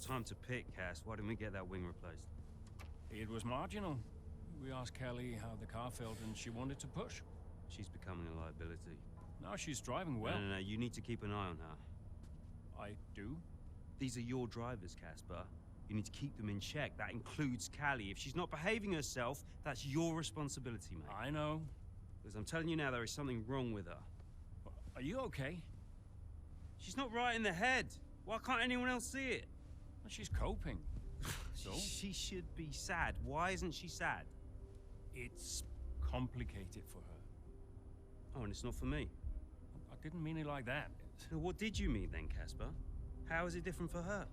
time to pick, Cass. Why didn't we get that wing replaced? It was marginal. We asked Kelly how the car felt and she wanted to push. She's becoming a liability. Now she's driving well. No, you need to keep an eye on her. I do? These are your drivers, Casper. You need to keep them in check. That includes Callie. If she's not behaving herself, that's your responsibility, mate. I know. Because I'm telling you now, there is something wrong with her. Are you okay? She's not right in the head. Why can't anyone else see it? Well, she's coping. So? She should be sad. Why isn't she sad? It's complicated for her. Oh, and it's not for me. I didn't mean it like that. So what did you mean then, Casper? How is it different for her?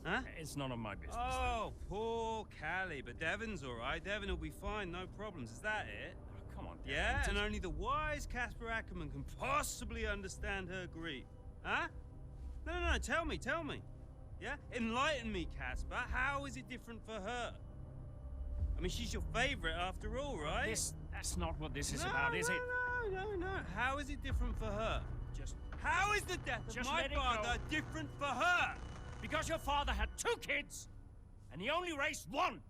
Huh? It's none of my business. Oh, poor Callie. But Devon's all right. Devon will be fine, no problems. Is that it? Oh, come on, Devon. Yeah, and only the wise Casper Ackerman can possibly understand her grief. Huh? No, tell me. Yeah? Enlighten me, Casper. How is it different for her? I mean, she's your favorite after all, right? That's not what this is about, is it? No. How is it different for her? How is the death of my father different for her? Because your father had 2 kids, and he only raised 1.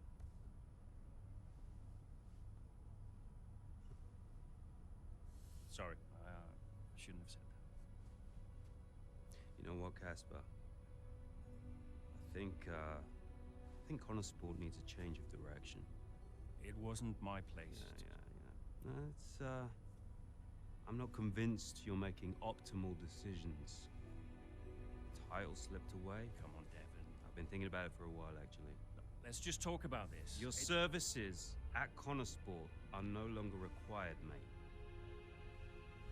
Sorry, I shouldn't have said that. You know what, Casper? I think Connor Sport needs a change of direction. It wasn't my place. Yeah. No, it's, I'm not convinced you're making optimal decisions. Title slipped away. Come on, Devon. I've been thinking about it for a while, actually. Let's just talk about this. Your services at Connor Sport are no longer required, mate.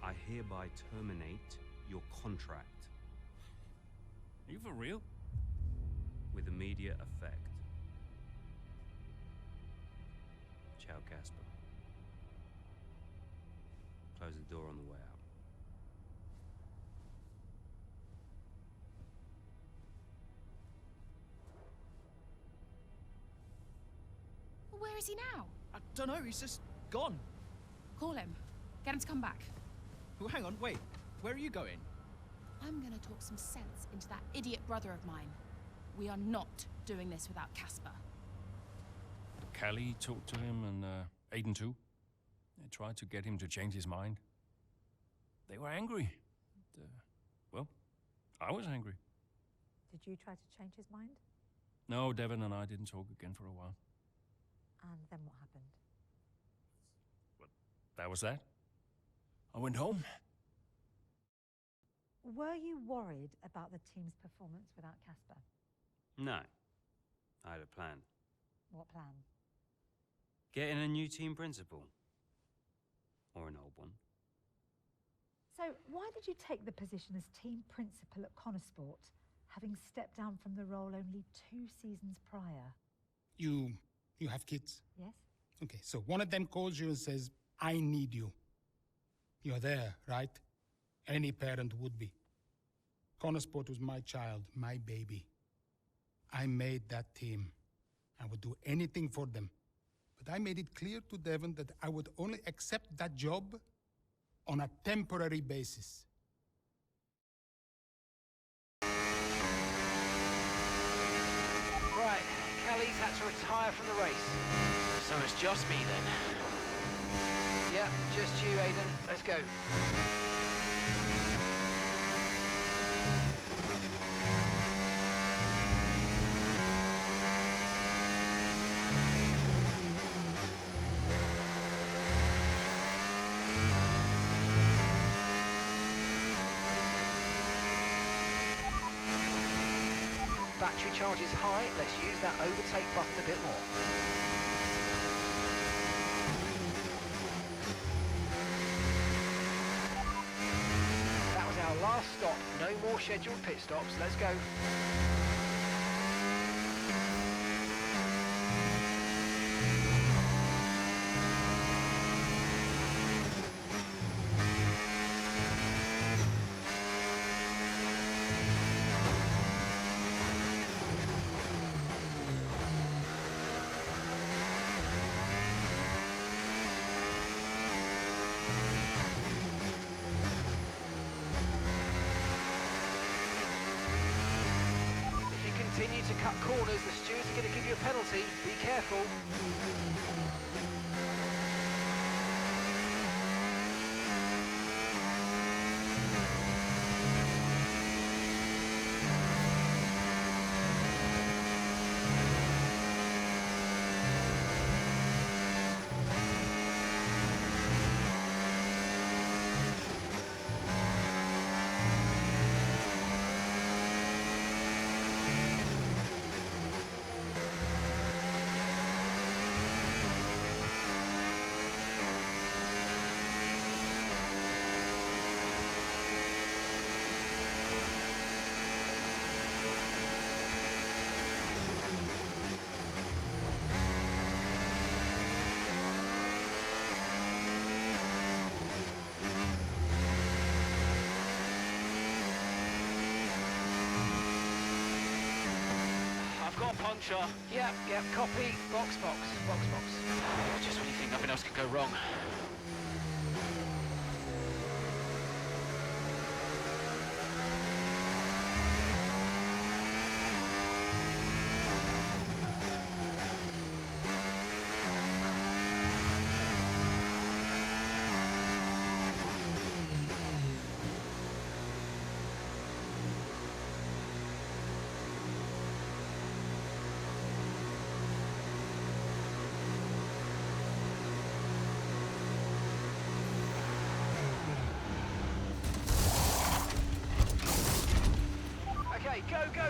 I hereby terminate your contract. Are you for real? With immediate effect. Ciao, Casper. Close the door on the way out. Where is he now? I don't know, he's just gone. Call him. Get him to come back. Oh, hang on, wait. Where are you going? I'm gonna talk some sense into that idiot brother of mine. We are not doing this without Casper. Callie talked to him and Aiden too. They tried to get him to change his mind. They were angry. Well, I was angry. Did you try to change his mind? No, Devon and I didn't talk again for a while. And then what happened? Well, that was that. I went home. Were you worried about the team's performance without Casper? No. I had a plan. What plan? Getting a new team principal. Or an old one. So why did you take the position as team principal at Connor Sport, having stepped down from the role only 2 seasons prior? You have kids? Yes. Okay, so one of them calls you and says, I need you. You're there, right? Any parent would be. Connor Sport was my child, my baby. I made that team. I would do anything for them. But I made it clear to Devon that I would only accept that job on a temporary basis. Right, Callie's had to retire from the race. So it's just me then. Yeah, just you, Aiden. Let's go. Battery charge is high. Let's use that overtake button a bit more. That was our last stop. No more scheduled pit stops. Let's go. continue to cut corners, the stewards are going to give you a penalty. Be careful. Got a puncture. Yep, copy. Box. Just when you think nothing else could go wrong.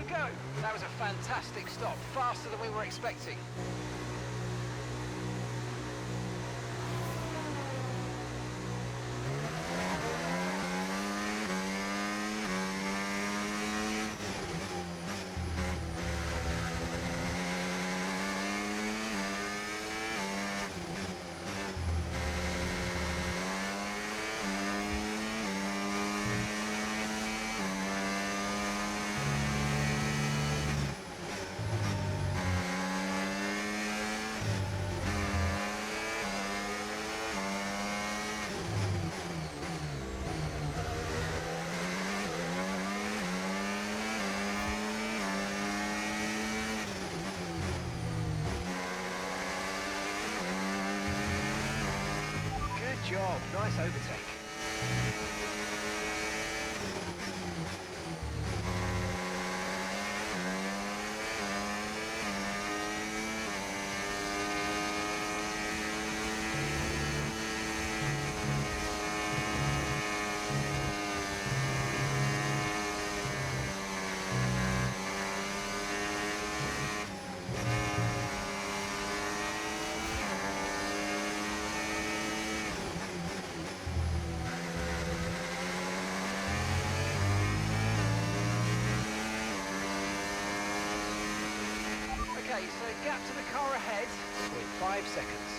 Go! That was a fantastic stop, faster than we were expecting. Good job, nice overtake. Okay, so gap to the car ahead with 5 seconds.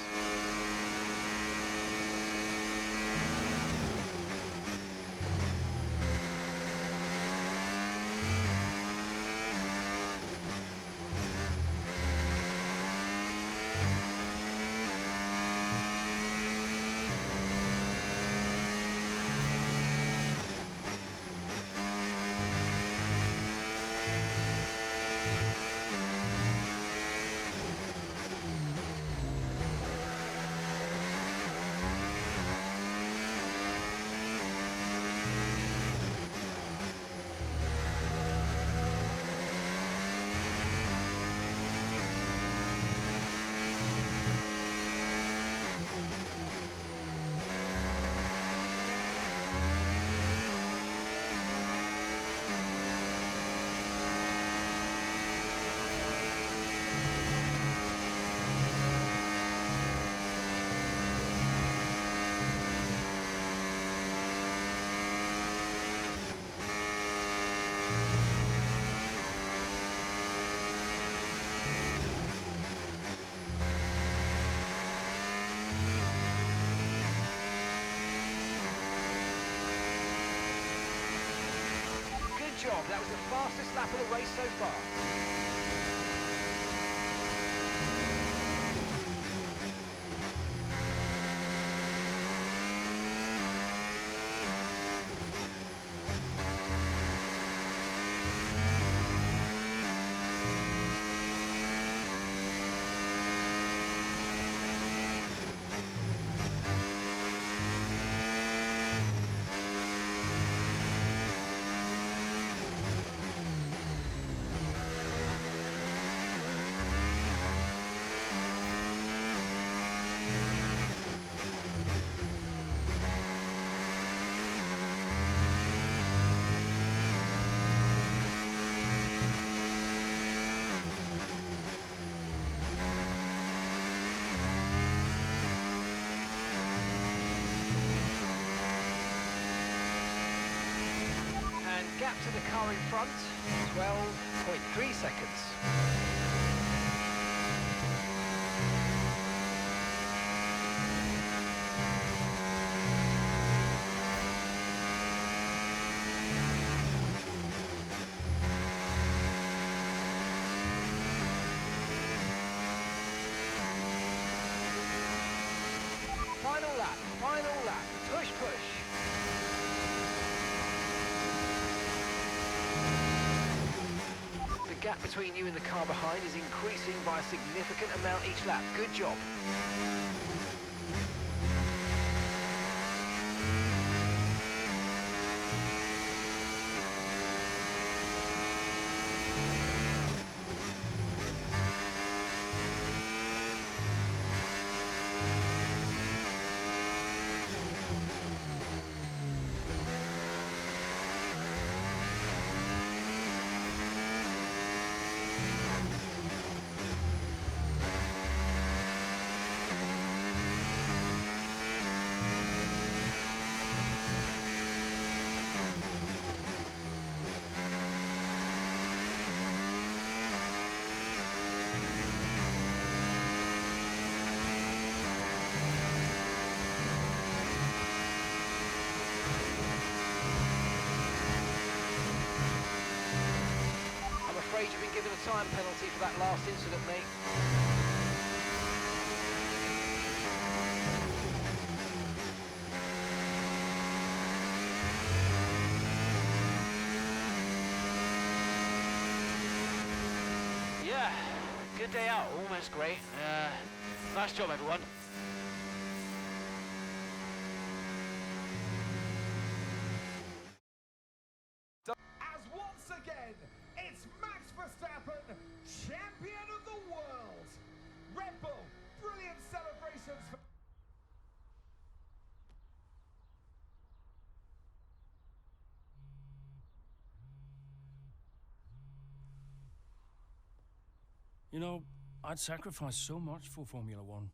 Good job, that was the fastest lap of the race so far. gap to the car in front, 12.3 seconds. Final lap, push, push. The gap between you and the car behind is increasing by a significant amount each lap. Good job. You've been given a time penalty for that last incident, mate. Yeah, good day out, almost great. Nice job, everyone. As once again, it's Max Verstappen, champion of the world. Red Bull, brilliant celebrations for... You know, I'd sacrificed so much for Formula One.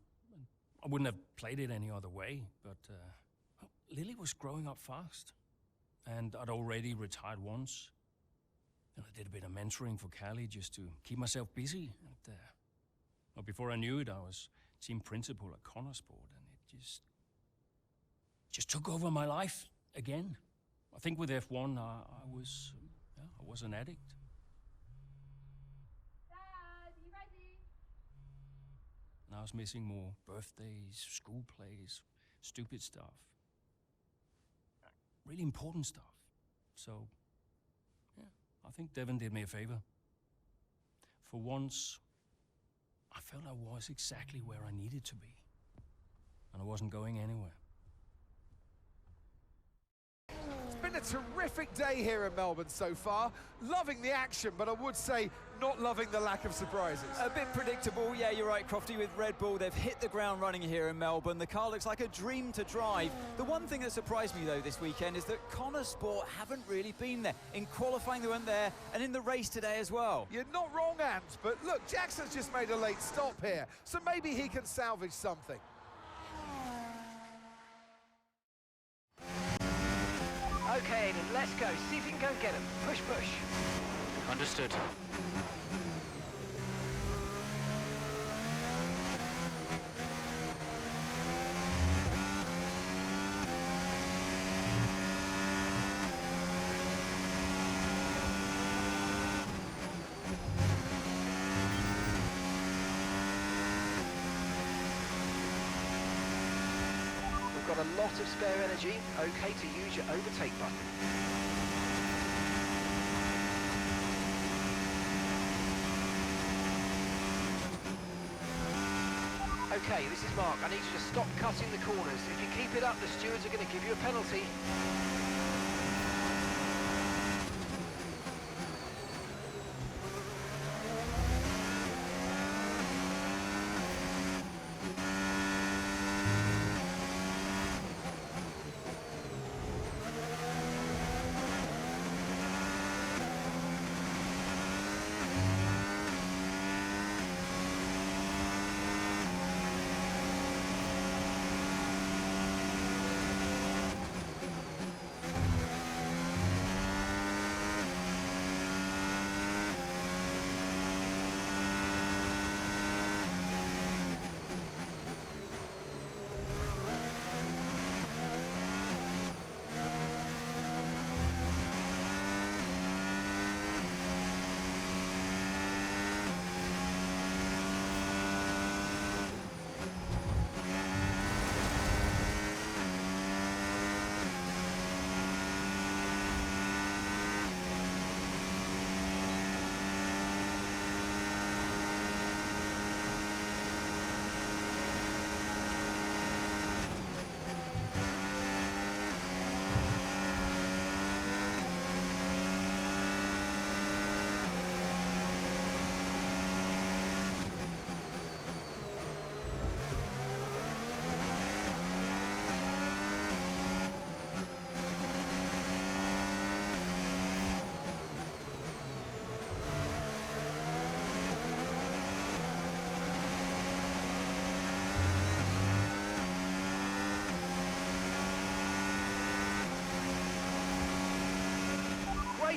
I wouldn't have played it any other way, but Lily was growing up fast. And I'd already retired once. And I did a bit of mentoring for Callie just to keep myself busy. And, well, before I knew it, I was team principal at Connorsport, and it just took over my life again. I think with F1, I was an addict. Dad, you ready? And I was missing more birthdays, school plays, stupid stuff. Really important stuff. So, yeah, I think Devon did me a favor. For once, I felt I was exactly where I needed to be. And I wasn't going anywhere. It's been a terrific day here in Melbourne so far. Loving the action, but I would say not loving the lack of surprises. A bit predictable, yeah, you're right, Crofty, with Red Bull. They've hit the ground running here in Melbourne. The car looks like a dream to drive. The one thing that surprised me, though, this weekend is that Connorsport haven't really been there. In qualifying, they weren't there, and in the race today as well. You're not wrong, Ant, but look, Jackson's just made a late stop here, so maybe he can salvage something. Okay, then let's go. See if you can go get him. Push, push. Understood. We've got a lot of spare energy. Okay to use your overtake button. Okay, this is Mark. I need you to stop cutting the corners. If you keep it up, the stewards are going to give you a penalty.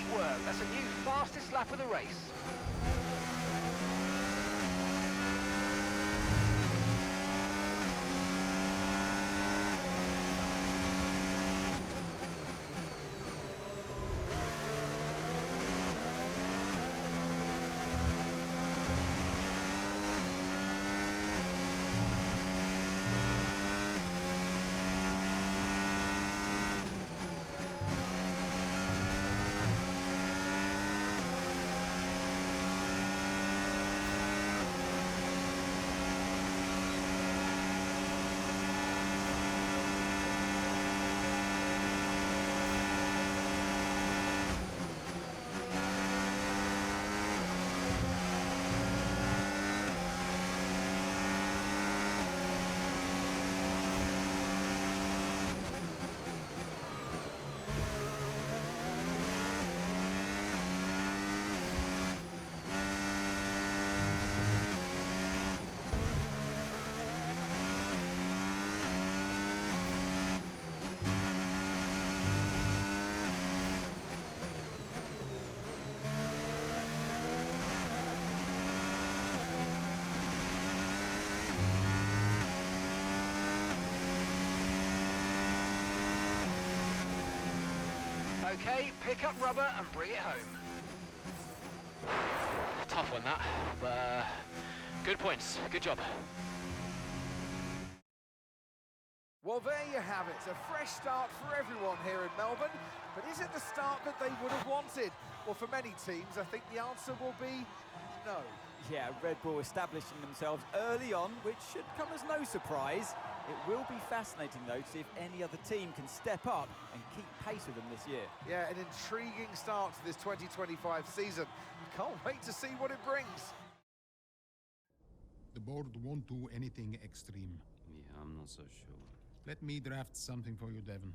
Great work. That's a new fastest lap of the race. Okay, pick up rubber and bring it home. Tough one that, but good points, good job. Well, there you have it. A fresh start for everyone here in Melbourne. But is it the start that they would have wanted? Well, for many teams, I think the answer will be no. Yeah, Red Bull establishing themselves early on, which should come as no surprise. It will be fascinating, though, to see if any other team can step up and keep pace with them this year. Yeah, an intriguing start to this 2025 season. Can't wait to see what it brings. The board won't do anything extreme. Yeah, I'm not so sure. Let me draft something for you, Devon.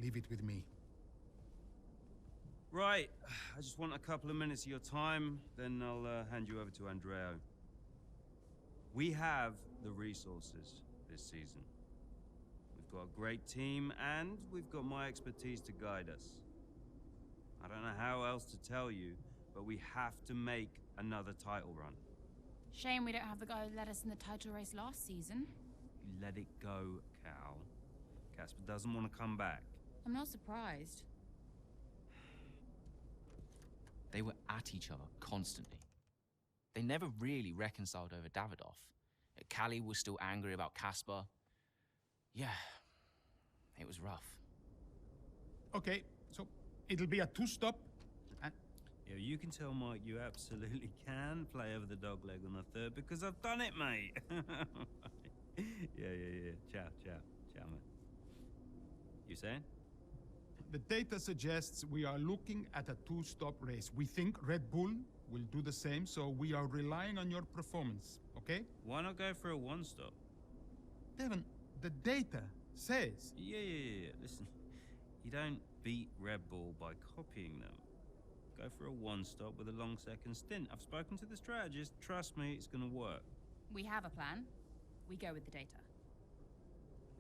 Leave it with me. Right, I just want a couple of minutes of your time, then I'll hand you over to Andreo. We have the resources this season. We've got a great team, and we've got my expertise to guide us. I don't know how else to tell you, but we have to make another title run. Shame we don't have the guy who led us in the title race last season. You let it go, Cal. Casper doesn't want to come back. I'm not surprised. They were at each other constantly. They never really reconciled over Davidoff. Callie was still angry about Casper. Yeah, it was rough. Okay, so it'll be a two-stop. Yeah, you can tell Mike you absolutely can play over the dog leg on the third because I've done it, mate. Yeah. Ciao, mate. You saying? The data suggests we are looking at a two-stop race. We think Red Bull will do the same, so we are relying on your performance, okay? Why not go for a one-stop? Devon, the data says... Yeah. Listen, you don't beat Red Bull by copying them. Go for a one-stop with a long second stint. I've spoken to the strategist. Trust me, it's going to work. We have a plan. We go with the data.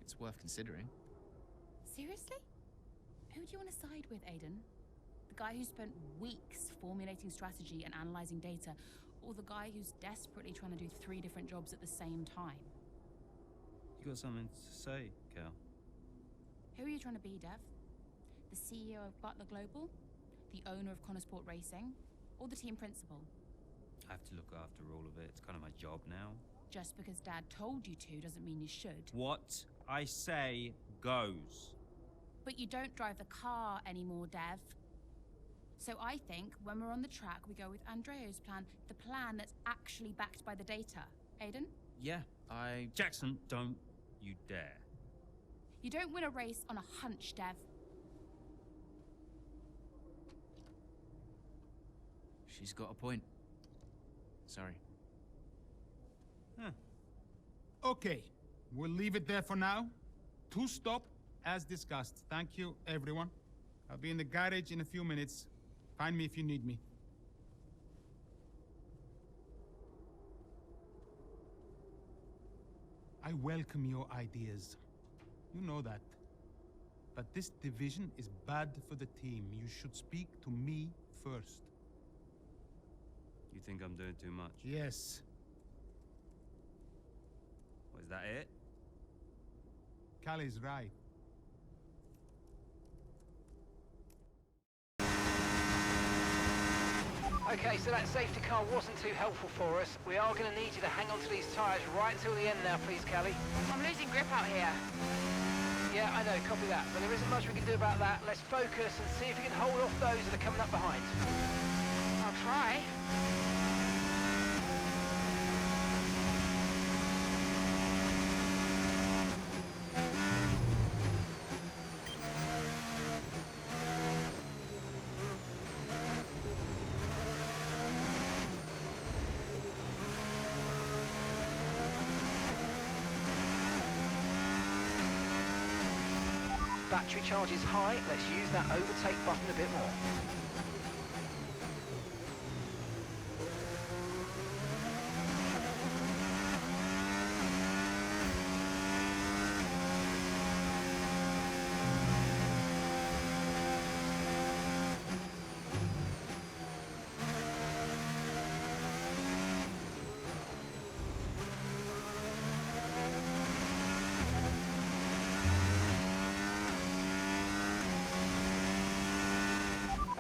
It's worth considering. Seriously? Who do you want to side with, Aiden? The guy who spent weeks formulating strategy and analyzing data, or the guy who's desperately trying to do 3 different jobs at the same time? You got something to say, Cal? Who are you trying to be, Dev? The CEO of Butler Global? The owner of Connorsport Racing? Or the team principal? I have to look after all of it. It's kind of my job now. Just because Dad told you to doesn't mean you should. What I say goes. But you don't drive the car anymore, Dev. So I think when we're on the track, we go with Andreo's plan, the plan that's actually backed by the data. Aiden? Yeah, Jackson, don't you dare. You don't win a race on a hunch, Dev. She's got a point. Sorry. Huh. Okay, we'll leave it there for now. Two-stop, as discussed. Thank you, everyone. I'll be in the garage in a few minutes. Find me if you need me. I welcome your ideas. You know that. But this division is bad for the team. You should speak to me first. You think I'm doing too much? Yes. Was that it? Callie's right. Okay, so that safety car wasn't too helpful for us. We are going to need you to hang on to these tyres right until the end now, please, Callie. I'm losing grip out here. Yeah, I know, copy that. But there isn't much we can do about that. Let's focus and see if we can hold off those that are coming up behind. I'll try. Battery charge is high. Let's use that overtake button a bit more.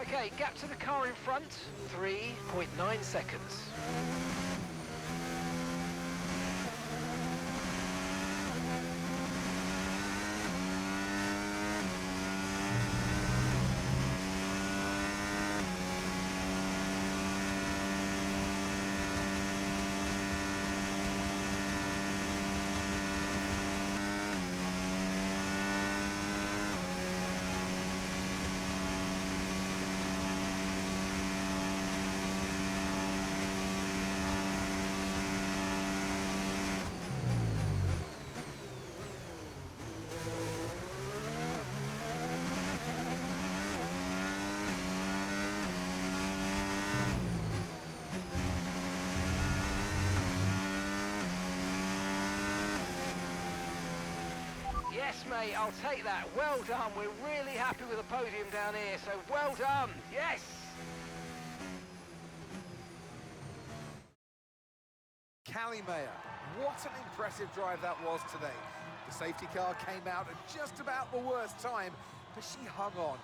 Okay, gap to the car in front, 3.9 seconds. Yes, mate, I'll take that. Well done. We're really happy with the podium down here, so well done. Yes! Callie Mayer, what an impressive drive that was today. The safety car came out at just about the worst time, but she hung on,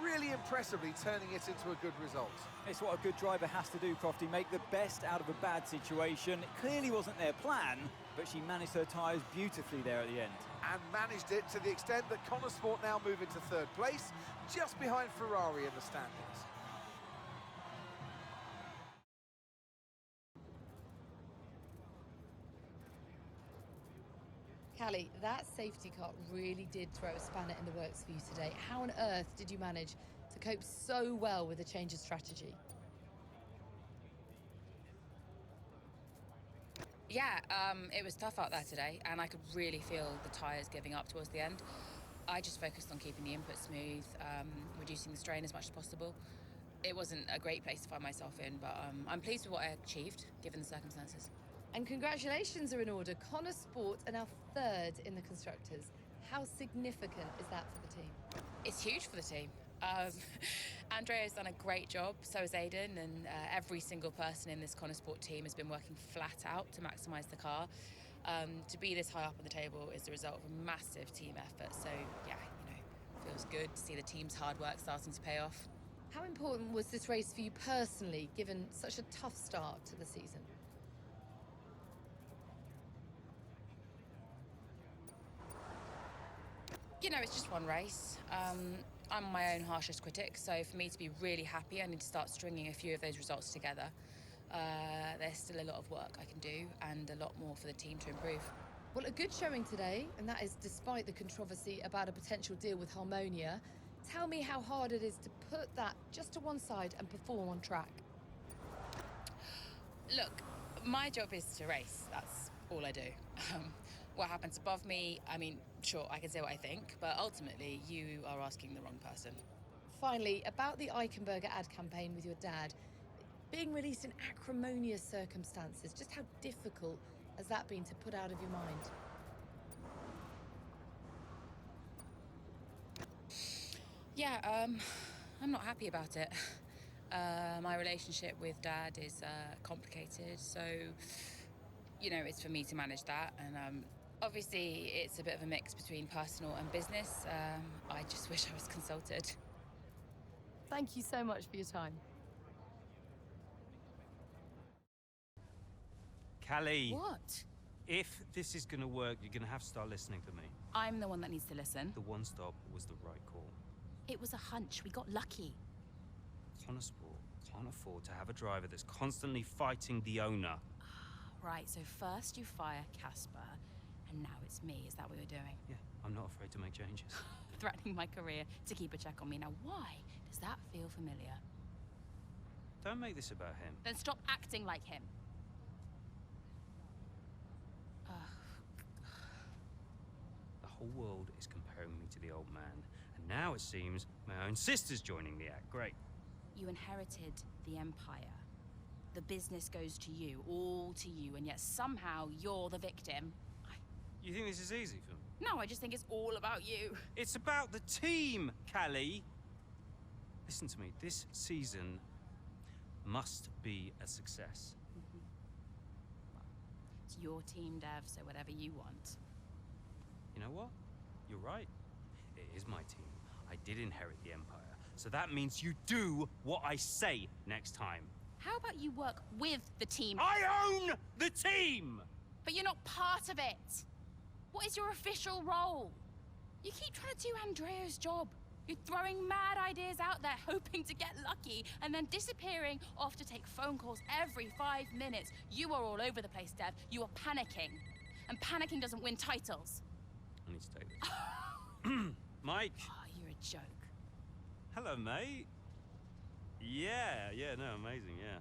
really impressively turning it into a good result. It's what a good driver has to do, Crofty, make the best out of a bad situation. It clearly wasn't their plan, but she managed her tyres beautifully there at the end. And managed it to the extent that Connor Sport now move into third place, just behind Ferrari in the standings. Callie, that safety car really did throw a spanner in the works for you today. How on earth did you manage to cope so well with the change of strategy? Yeah, it was tough out there today, and I could really feel the tyres giving up towards the end. I just focused on keeping the input smooth, reducing the strain as much as possible. It wasn't a great place to find myself in, but I'm pleased with what I achieved, given the circumstances. And congratulations are in order. Connor Sport are now third in the Constructors. How significant is that for the team? It's huge for the team. Andrea's done a great job, so has Aidan, and every single person in this Connor Sport team has been working flat out to maximise the car. To be this high up on the table is the result of a massive team effort, so yeah, feels good to see the team's hard work starting to pay off. How important was this race for you personally, given such a tough start to the season? It's just one race. I'm my own harshest critic, so for me to be really happy, I need to start stringing a few of those results together. There's still a lot of work I can do, and a lot more for the team to improve. Well, a good showing today, and that is despite the controversy about a potential deal with Harmonia. Tell me how hard it is to put that just to one side and perform on track. Look, my job is to race. That's all I do. What happens above me, sure, I can say what I think, but ultimately, you are asking the wrong person. Finally, about the Eichenberger ad campaign with your dad, being released in acrimonious circumstances, just how difficult has that been to put out of your mind? Yeah, I'm not happy about it. My relationship with Dad is complicated, so, you know, it's for me to manage that. And obviously, it's a bit of a mix between personal and business. I just wish I was consulted. Thank you so much for your time. Callie. What? If this is gonna work, you're gonna have to start listening to me. I'm the one that needs to listen. The one stop was the right call. It was a hunch. We got lucky. Connosport can't afford to have a driver that's constantly fighting the owner. Right, so first you fire Casper, and now it's me. Is that what you're doing? Yeah, I'm not afraid to make changes. Threatening my career to keep a check on me. Now, why does that feel familiar? Don't make this about him. Then stop acting like him. The whole world is comparing me to the old man, and now it seems my own sister's joining the act. Great. You inherited the Empire. The business goes to you, all to you, and yet somehow you're the victim. You think this is easy for me? No, I just think it's all about you. It's about the team, Callie. Listen to me, this season must be a success. It's your team, Dev, so whatever you want. You know what? You're right. It is my team. I did inherit the Empire. So that means you do what I say next time. How about you work with the team? I own the team! But you're not part of it. What is your official role? You keep trying to do Andrea's job. You're throwing mad ideas out there, hoping to get lucky, and then disappearing off to take phone calls every 5 minutes. You are all over the place, Dev. You are panicking. And panicking doesn't win titles. I need to take this. Mike. Oh, you're a joke. Hello, mate. Yeah, no, amazing, yeah.